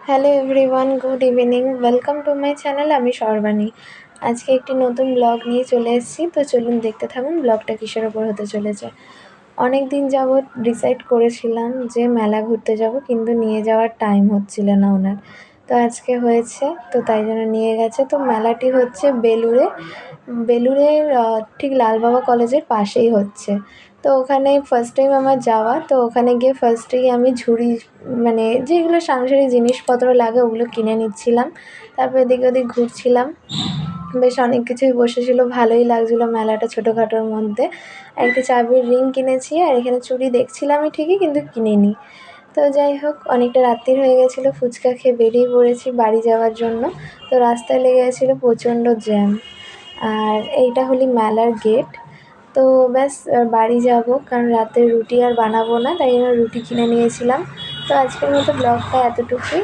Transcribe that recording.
Hello everyone, good evening. Welcome to my channel. আমি সর্বাণী। আজকে একটি নতুন ব্লগ নিয়ে চলে এসেছি। তো চলুন দেখতে থাকুন ব্লগটা কিসের ওপর হতে চলেছে। অনেক দিন যাবৎ ডিসাইড করেছিলাম যে মেলা ঘুরতে যাব, কিন্তু নিয়ে যাওয়ার টাইম হচ্ছিল না ওনার। তো আজকে হয়েছে, তো তাই জন্য নিয়ে গেছে। তো মেলাটি হচ্ছে বেলুড়ের ঠিক লালবাবা কলেজের পাশেই হচ্ছে। তো ওখানে ফার্স্ট টাইম আমার যাওয়া। তো ওখানে গিয়ে ফার্স্টেই আমি ঝুড়ি, মানে যেগুলো সাংসারিক জিনিসপত্র লাগে ওগুলো কিনে নিচ্ছিলাম। তারপর এদিক ওদিক ঘুরছিলাম। বেশ অনেক কিছুই বসেছিল, ভালোই লাগছিলো মেলাটা ছোটোখাটোর মধ্যে। একটা চাবির রিং কিনেছি, আর এখানে চুড়ি দেখছিলামই ঠিকই, কিন্তু কিনিনি। তো যাই হোক, অনেকটা রাত্রির হয়ে গেছিলো। ফুচকা খেয়ে বেরিয়ে পড়েছি বাড়ি যাওয়ার জন্য। তো রাস্তায় লেগে গেছিলো প্রচণ্ড জ্যাম। আর এইটা হলো মেলার গেট। তো ব্যাস বাড়ি যাব, কারণ রাতে রুটি আর বানাবো না, তাই জন্য রুটি কিনে নিয়েছিলাম। তো আজকের মতো ব্লগটা এতটুকুই।